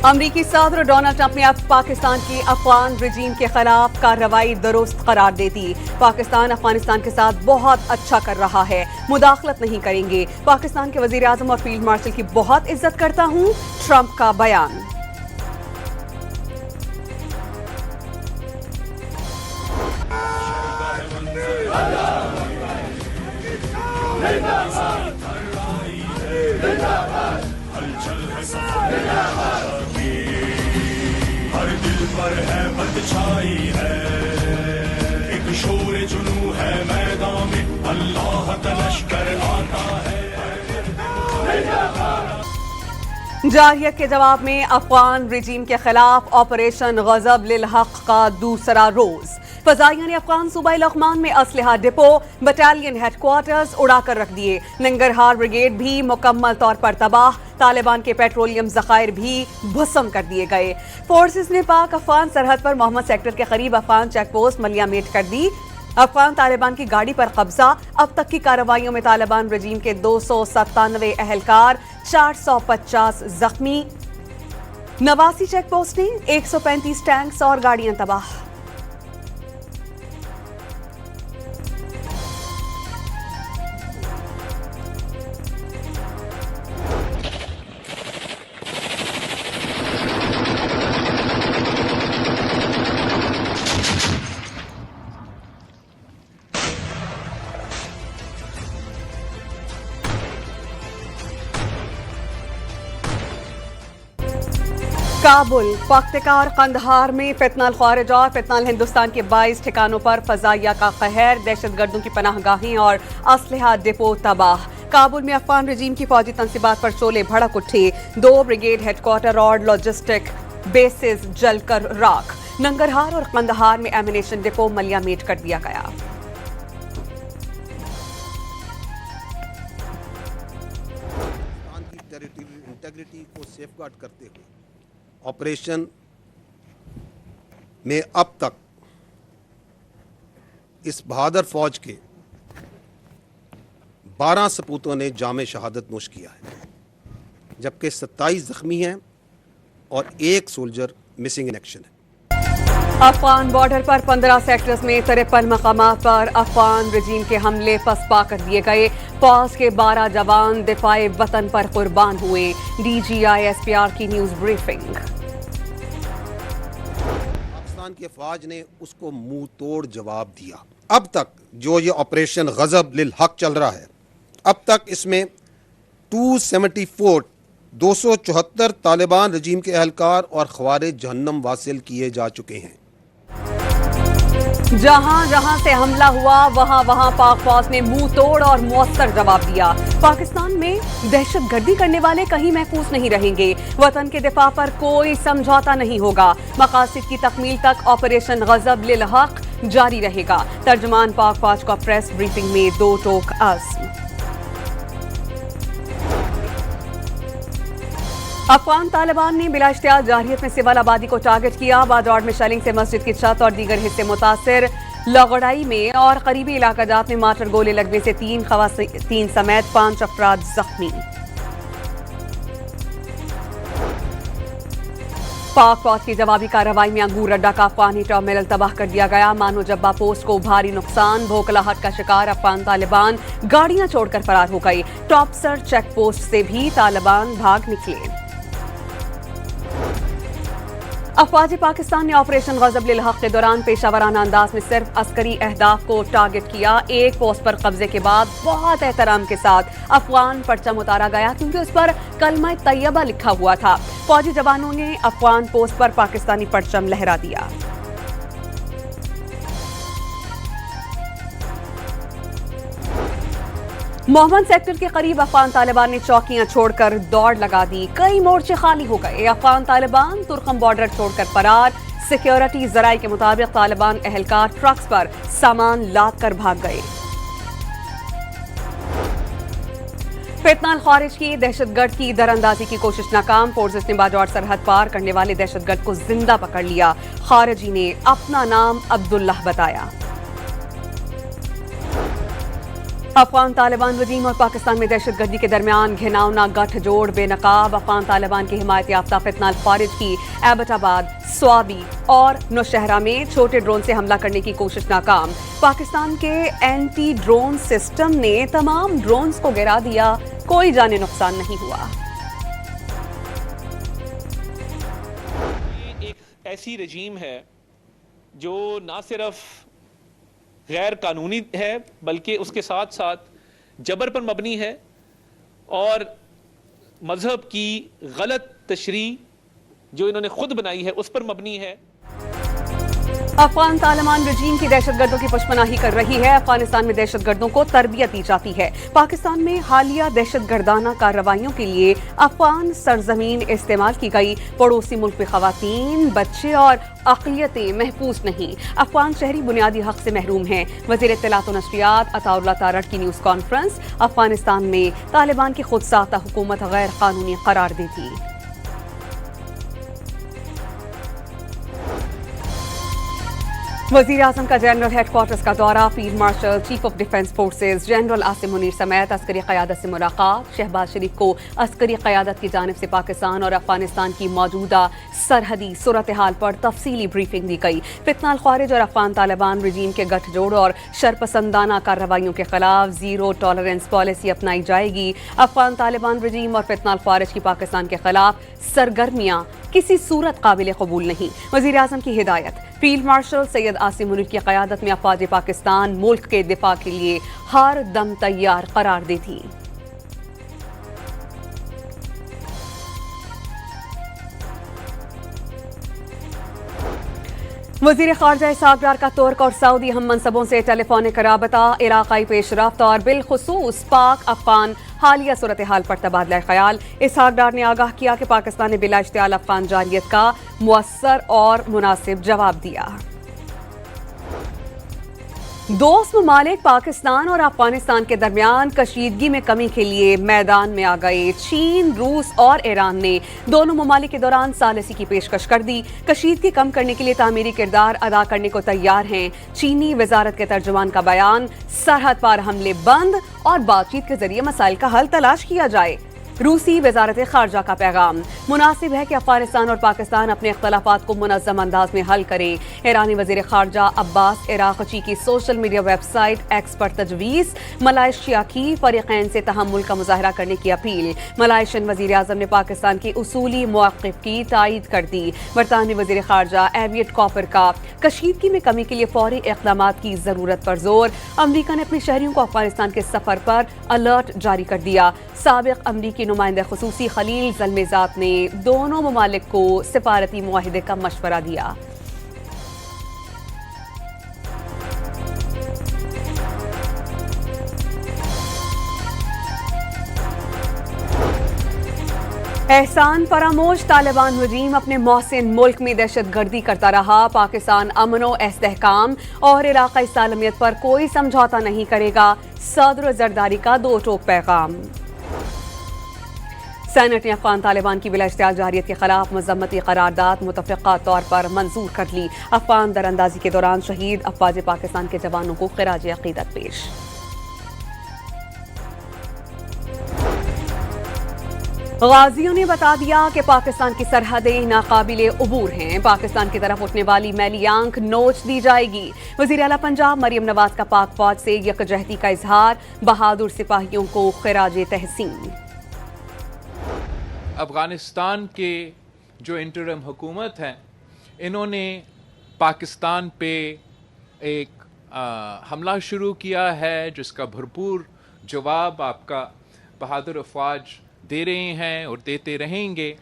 امریکی صدر Donald Trump نے پاکستان کی افغان رجیم کے خلاف کارروائی درست قرار دے دی۔ پاکستان افغانستان کے ساتھ بہت اچھا کر رہا ہے، مداخلت نہیں کریں گے۔ پاکستان کے وزیر اعظم اور فیلڈ مارشل کی بہت عزت کرتا ہوں، ٹرمپ کا بیان۔ ہر دل پر ہے بد چھائی ہے، ایک شور جنوں ہے میدان میں، اللہ کا لشکر آتا ہے۔ جارحیت کے جواب میں افغان رجیم کے خلاف آپریشن غضب للحق کا دوسرا روز۔ فضائیہ نے افغان صوبہ لغمان میں اسلحہ ڈپو، بٹالین ہیڈ کوارٹرز اڑا کر رکھ دیے۔ ننگرہار بریگیڈ بھی مکمل طور پر تباہ، طالبان کے پیٹرولیم ذخائر بھی بھسم کر دیے گئے۔ فورسز نے پاک افغان سرحد پر محمد سیکٹر کے قریب افغان چیک پوسٹ ملیہ میٹ کر دی۔ افغان طالبان کی گاڑی پر قبضہ۔ اب تک کی کارروائیوں میں طالبان رجیم کے 297 اہلکار، 450 زخمی۔ 89 چیک پوسٹ نے 135 ٹینکس اور گاڑیاں تباہ۔ کابل، پختکار، قندھار میں فتنہ الخوارج اور فتنہ الہندوستان کے 22 ٹھکانوں پر فضائیہ کا قہر، دہشت گردوں کی پناہ گاہیں اور اسلحہ ڈپو تباہ۔ کابل میں افغان رجیم کی فوجی تنصیبات پر شعلے بھڑک اٹھے، 2 بریگیڈ ہیڈ کوارٹر اور لاجسٹک بیسز جل کر راکھ۔ ننگرہار اور قندھار میں ایمونیشن ڈپو ملیہ میٹ کر دیا گیا۔ انٹیگریٹی کو سیف گارڈ کرتے ہوئے آپریشن میں اب تک اس بہادر فوج کے 12 سپوتوں نے جام شہادت نوش کیا ہے، جبکہ 27 زخمی ہیں اور 1 سولجر مسنگ ان ایکشن ہے۔ افغان بارڈر پر 15 سیکٹرز میں 53 مقامات پر افغان رجیم کے حملے پسپا کر دیے گئے۔ فوج کے 12 جوان دفاع وطن پر قربان ہوئے۔ D G I S P R کی نیوز بریفنگ۔ پاکستان کی افواج نے اس کو منہ توڑ جواب دیا۔ اب تک جو یہ آپریشن غضب للحق چل رہا ہے، اب تک اس میں 274 طالبان رجیم کے اہلکار اور خوارج جہنم واصل کیے جا چکے ہیں۔ جہاں جہاں سے حملہ ہوا وہاں پاک فوج نے منہ توڑ اور مؤثر جواب دیا۔ پاکستان میں دہشت گردی کرنے والے کہیں محفوظ نہیں رہیں گے۔ وطن کے دفاع پر کوئی سمجھوتا نہیں ہوگا۔ مقاصد کی تکمیل تک آپریشن غضب للحق جاری رہے گا۔ ترجمان پاک فوج کا پریس بریفنگ میں 2 ٹوک عزم۔ افغان طالبان نے بلا اشتہار جارحیت میں سول آبادی کو ٹارگٹ کیا۔ باجوڑ میں شیلنگ سے مسجد کی چھت اور دیگر حصے متاثر۔ لغڑائی میں اور قریبی علاقہ جات میں مارٹر گولے لگنے سے 3 خواتین سمیت 5 افراد زخمی۔ پاک فوج کی جوابی کارروائی میں انگور اڈا کا افغانی ٹرمینل تباہ کر دیا گیا۔ مانو جبہ پوسٹ کو بھاری نقصان، بھوکلاہٹ کا شکار افغان طالبان گاڑیاں چھوڑ کر فرار ہو گئے۔ ٹاپسر چیک پوسٹ سے بھی طالبان بھاگ نکلے۔ افواج پاکستان نے آپریشن غضب للحق کے دوران پیشہ ورانہ انداز میں صرف عسکری اہداف کو ٹارگٹ کیا۔ ایک پوسٹ پر قبضے کے بعد بہت احترام کے ساتھ افغان پرچم اتارا گیا کیونکہ اس پر کلمہ طیبہ لکھا ہوا تھا۔ فوجی جوانوں نے افغان پوسٹ پر پاکستانی پرچم لہرا دیا۔ محمد سیکٹر کے قریب افغان طالبان نے چوکیاں چھوڑ کر دوڑ لگا دی۔ کئی مورچے خالی ہو گئے۔ افغان طالبان ترکم بارڈر چھوڑ کر فرار۔ سیکیورٹی ذرائع کے مطابق طالبان اہلکار ٹرکس پر سامان لاد کر بھاگ گئے۔ فتنہ الخوارج کی دہشت گرد کی دراندازی کی کوشش ناکام۔ فورسز نے باجوڑ سرحد پار کرنے والے دہشت گرد کو زندہ پکڑ لیا۔ خارجی نے اپنا نام عبداللہ بتایا۔ افغان طالبان رجیم اور پاکستان میں دہشت گردی کے درمیان گھناؤنا گٹھ جوڑ بے نقاب. افغان طالبان کی حمایت یافتہ فتنہ الخوارج کی ایبٹ آباد، سوابی اور نوشہرہ میں چھوٹے ڈرون سے حملہ کرنے کی کوشش ناکام. پاکستان کے اینٹی ڈرون سسٹم نے تمام ڈرونز کو گرا دیا، کوئی جانی نقصان نہیں ہوا. ایک ایسی رجیم ہے جو نہ صرف غیر قانونی ہے بلکہ اس کے ساتھ ساتھ جبر پر مبنی ہے اور مذہب کی غلط تشریح جو انہوں نے خود بنائی ہے اس پر مبنی ہے. افغان طالبان رجیم کی دہشت گردوں کی پشپناہی کر رہی ہے. افغانستان میں دہشت گردوں کو تربیت دی جاتی ہے. پاکستان میں حالیہ دہشت گردانہ کارروائیوں کے لیے افغان سرزمین استعمال کی گئی. پڑوسی ملک میں خواتین، بچے اور اقلیتیں محفوظ نہیں. افغان شہری بنیادی حق سے محروم ہیں. وزیر اطلاعات و نشریات عطا اللہ تارڑ کی نیوز کانفرنس. افغانستان میں طالبان کی خود ساختہ حکومت غیر قانونی قرار دی تھی. وزیر اعظم کا جنرل ہیڈ کوارٹرز کا دورہ. Field marshal chief of defence forces general Asim Munir سمیت عسکری قیادت سے ملاقات. شہباز شریف کو عسکری قیادت کی جانب سے پاکستان اور افغانستان کی موجودہ سرحدی صورتحال پر تفصیلی بریفنگ دی گئی. فتنہ الخوارج اور افغان طالبان رجیم کے گٹھ جوڑ اور شرپسندانہ کارروائیوں کے خلاف زیرو ٹالرنس پالیسی اپنائی جائے گی. افغان طالبان رجیم اور فتنہ الخوارج کی پاکستان کے خلاف سرگرمیاں کسی صورت قابل قبول نہیں. وزیر اعظم کی ہدایت. فیلڈ مارشل سید عاصم منیر کی قیادت میں افواج پاکستان ملک کے دفاع کے لیے ہر دم تیار قرار دی تھی. وزیر خارجہ اسحاق ڈار کا ترک اور سعودی ہم منصبوں سے ٹیلی فونک رابطہ. علاقائی پیش رفت اور بالخصوص پاک افغان حالیہ صورتحال پر تبادلہ خیال. اسحاق ڈار نے آگاہ کیا کہ پاکستان نے بلا اشتعال افغان جارحیت کا مؤثر اور مناسب جواب دیا. دوست ممالک پاکستان اور افغانستان کے درمیان کشیدگی میں کمی کے لیے میدان میں آ گئے. چین، روس اور ایران نے دونوں ممالک کے دوران ثالثی کی پیشکش کر دی. کشیدگی کم کرنے کے لیے تعمیری کردار ادا کرنے کو تیار ہیں. چینی وزارت کے ترجمان کا بیان. سرحد پار حملے بند اور بات چیت کے ذریعے مسائل کا حل تلاش کیا جائے. روسی وزارت خارجہ کا پیغام. مناسب ہے کہ افغانستان اور پاکستان اپنے اختلافات کو منظم انداز میں حل کریں. ایرانی وزیر خارجہ عباس عراقچی کی social media website X پر تجویز. ملائیشیا کی فریقین سے تحمل کا مظاہرہ کرنے کی اپیل. ملائیشین وزیر اعظم نے پاکستان کی اصولی موقف کی تائید کر دی. برطانوی وزیر خارجہ ایویٹ کاپر کا کشیدگی میں کمی کے لیے فوری اقدامات کی ضرورت پر زور. امریکہ نے اپنے شہریوں کو افغانستان کے سفر پر الرٹ جاری کر دیا. سابق امریکی نمائندہ خصوصی خلیل زلمے ذات نے دونوں ممالک کو سفارتی معاہدے کا مشورہ دیا. احسان فراموش طالبان رجیم اپنے محسن ملک میں دہشت گردی کرتا رہا. پاکستان امن و استحکام اور علاقائی سالمیت پر کوئی سمجھوتا نہیں کرے گا. صدر زرداری کا دو ٹوک پیغام. سینٹ نے افغان طالبان کی بلا اشتعال جارحیت کے خلاف مذمتی قرارداد متفقہ طور پر منظور کر لی. افغان دراندازی کے دوران شہید افواج پاکستان کے جوانوں کو خراج عقیدت پیش. غازیوں نے بتا دیا کہ پاکستان کی سرحدیں ناقابل عبور ہیں. پاکستان کی طرف اٹھنے والی میلی آنکھ نوچ دی جائے گی. وزیر اعلیٰ پنجاب مریم نواز کا پاک فوج سے یکجہتی کا اظہار. بہادر سپاہیوں کو خراج تحسین. افغانستان کے جو انٹرم حکومت ہیں انہوں نے پاکستان پہ ایک حملہ شروع کیا ہے جس کا بھرپور جواب آپ کا بہادر افواج دے رہے ہیں اور دیتے رہیں گے.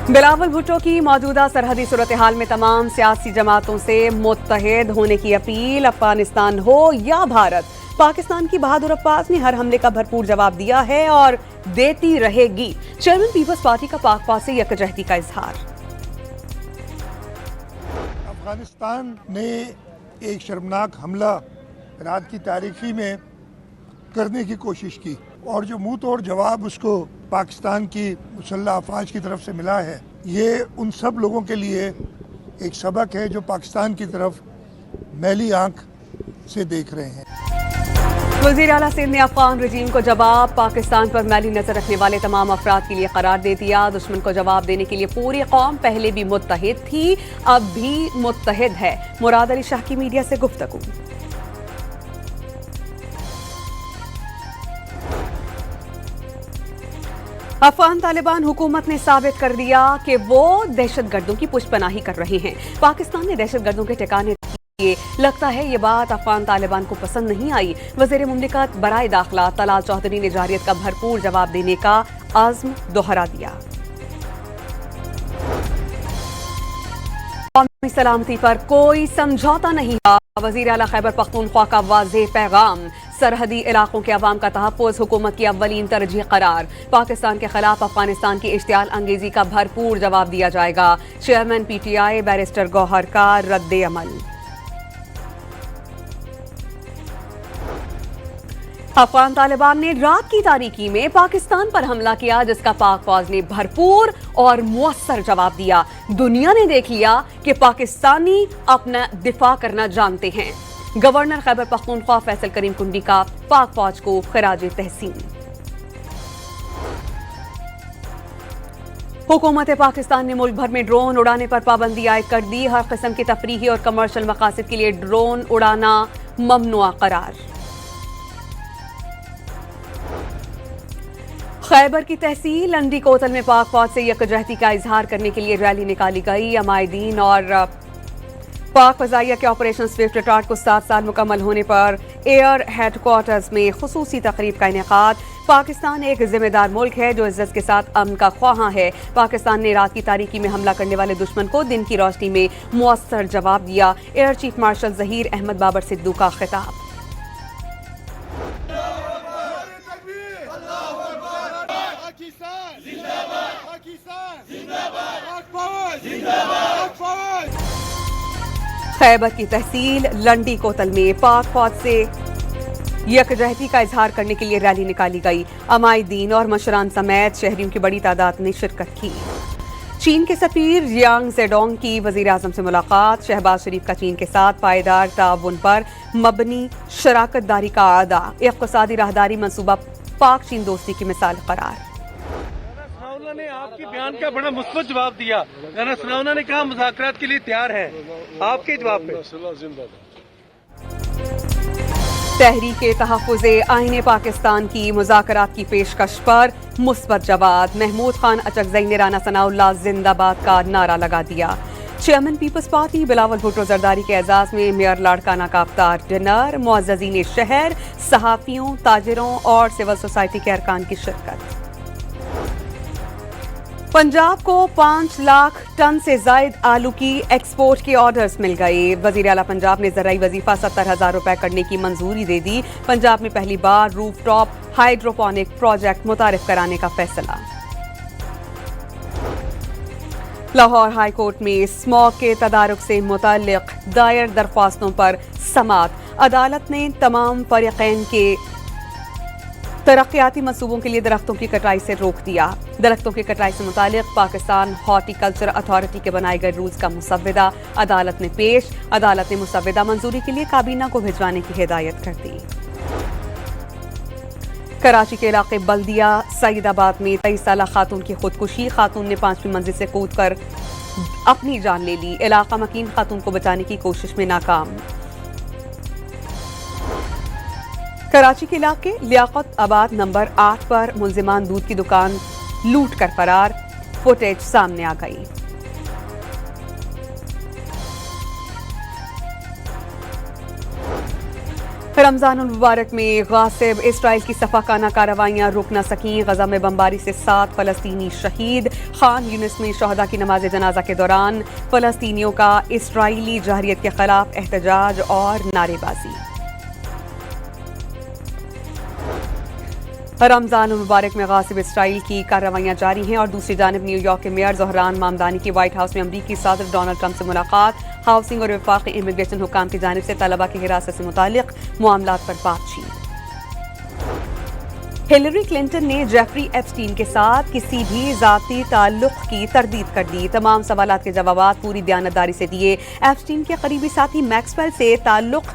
بلاول بھٹو کی موجودہ سرحدی صورتحال میں تمام سیاسی جماعتوں سے متحد ہونے کی اپیل. افغانستان ہو یا بھارت، پاکستان کی بہادر افواج نے ہر حملے کا بھرپور جواب دیا ہے اور دیتی رہے گی. چیئرمین پیپلز پارٹی کا پاک فوج سے یکجہتی کا اظہار. افغانستان نے ایک شرمناک حملہ رات کی تاریخی میں کرنے کی کوشش کی اور جو منہ توڑ جواب اس کو پاکستان کی مسلح افواج کی طرف سے ملا ہے، یہ ان سب لوگوں کے لیے ایک سبق ہے جو پاکستان کی طرف میلی آنکھ سے دیکھ رہے ہیں. وزیر اعلیٰ سندھ نے افغان رجیم کو جواب پاکستان پر میلی نظر رکھنے والے تمام افراد کے لیے قرار دے دیا. دشمن کو جواب دینے کے لیے پوری قوم پہلے بھی متحد تھی، اب بھی متحد ہے. مراد علی شاہ کی میڈیا سے گفتگو. افغان طالبان حکومت نے ثابت کر دیا کہ وہ دہشت گردوں کی پشت پناہی کر رہے ہیں. پاکستان نے دہشت گردوں کے ٹھکانے دیے. لگتا ہے یہ بات افغان طالبان کو پسند نہیں آئی. وزیر مملکت برائے داخلہ طلال چودھری نے جارحیت کا بھرپور جواب دینے کا عزم دوہرا دیا. قومی سلامتی پر کوئی سمجھوتا نہیں ہوا. وزیر اعلیٰ خیبر پختونخوا کا واضح پیغام. سرحدی علاقوں کے عوام کا تحفظ حکومت کی اولین ترجیح قرار. پاکستان کے خلاف افغانستان کی اشتعال انگیزی کا بھرپور جواب دیا جائے گا. Chairman P T I barrister Gohar کا رد عمل. افغان طالبان نے رات کی تاریکی میں پاکستان پر حملہ کیا، جس کا پاک فوج نے بھرپور اور مؤثر جواب دیا. دنیا نے دیکھ لیا کہ پاکستانی اپنا دفاع کرنا جانتے ہیں. گورنر خیبر پختونخوا فیصل کریم کنڈی کا پاک فوج کو خراج تحسین. حکومت پاکستان نے ملک بھر میں ڈرون اڑانے پر پابندی عائد کر دی. ہر قسم کی تفریحی اور کمرشل مقاصد کے لیے ڈرون اڑانا ممنوع قرار. خیبر کی تحصیل لنڈی کوتل میں پاک فوج سے یکجہتی کا اظہار کرنے کے لیے ریلی نکالی گئی. عمائدین اور پاک فضائیہ کے آپریشن سوئفٹ ریٹارڈ کو 7 سال مکمل ہونے پر ایئر ہیڈ کوارٹرز میں خصوصی تقریب کا انعقاد. پاکستان ایک ذمہ دار ملک ہے جو عزت کے ساتھ امن کا خواہاں ہے. پاکستان نے رات کی تاریکی میں حملہ کرنے والے دشمن کو دن کی روشنی میں مؤثر جواب دیا. Air chief marshal Zaheer Ahmed Babar Sidhu کا خطاب. خیبر کی تحصیل لنڈی کوتل میں پاک فوج سے یکجہتی کا اظہار کرنے کے لیے ریلی نکالی گئی. عمائدین اور مشران سمیت شہریوں کی بڑی تعداد نے شرکت کی. چین کے سفیر ریانگ زیڈونگ کی وزیر اعظم سے ملاقات. شہباز شریف کا چین کے ساتھ پائیدار تعاون پر مبنی شراکت داری کا اعادہ. اقتصادی راہداری منصوبہ پاک چین دوستی کی مثال قرار. نے آپ کے بیان کا بڑا مثبت جواب دیا. رانا ثناءاللہ نے کہا مذاکرات کے لیے تیار ہیں. آپ کے جواب پہ تحریک تحفظ آئین پاکستان کی مذاکرات کی پیشکش پر مثبت جواب. محمود خان اچکزئی نے رانا ثناءاللہ زندہ باد کا نعرہ لگا دیا. چیئرمین پیپلز پارٹی بلاول بھٹو زرداری کے اعزاز میں میئر لاڑکانہ کا افطار ڈنر. معززین شہر، صحافیوں، تاجروں اور سول سوسائٹی کے ارکان کی شرکت. پنجاب کو 5 لاکھ ٹن سے زائد آلو کی ایکسپورٹ کے آرڈرز مل گئے. وزیر اعلیٰ پنجاب نے زرعی وظیفہ 70,000 روپے کرنے کی منظوری دے دی. پنجاب میں پہلی بار روف ٹاپ ہائیڈروپونک پروجیکٹ متعارف کرانے کا فیصلہ. لاہور ہائی کورٹ میں اسموگ کے تدارک سے متعلق دائر درخواستوں پر سماعت. عدالت نے تمام فریقین کے ترقیاتی منصوبوں کے لیے درختوں کی کٹائی سے روک دیا. درختوں کی کٹائی سے متعلق پاکستان ہارٹی کلچر اتھارٹی کے بنائے گئے رولز کا مسودہ عدالت میں پیش. عدالت نے مسودہ منظوری کے لیے کابینہ کو بھجوانے کی ہدایت کر دی. کراچی کے علاقے بلدیہ سعید آباد میں 23 سالہ خاتون کی خودکشی. خاتون نے 5ویں منزل سے کود کر اپنی جان لے لی. علاقہ مکین خاتون کو بچانے کی کوشش میں ناکام. کراچی کے علاقے لیاقت آباد نمبر 8 پر ملزمان دودھ کی دکان لوٹ کر فرار. فوٹیج سامنے آ گئی. رمضان المبارک میں غاصب اسرائیل کی صفاقانہ کارروائیاں رک نہ سکیں. غزہ میں بمباری سے 7 فلسطینی شہید. خان یونس میں شہداء کی نماز جنازہ کے دوران فلسطینیوں کا اسرائیلی جارحیت کے خلاف احتجاج اور نعرے بازی. رمضان المبارک میں غاصب اسرائیل کی کارروائیاں جاری ہیں اور دوسری جانب نیو یارک کے میئر زہران مامدانی کی وائٹ ہاؤس میں امریکی صدر ڈونلڈ ٹرمپ سے ملاقات. ہاؤسنگ اور وفاقی امیگریشن حکام کی جانب سے طلبہ کی حراست سے متعلق معاملات پر بات چیت. ہلیری کلنٹن نے جیفری ایپسٹین کے ساتھ کسی بھی ذاتی تعلق کی تردید کر دی. تمام سوالات کے جوابات پوری دیانتداری سے دیے. ایپسٹین کے قریبی ساتھی میکسویل سے تعلق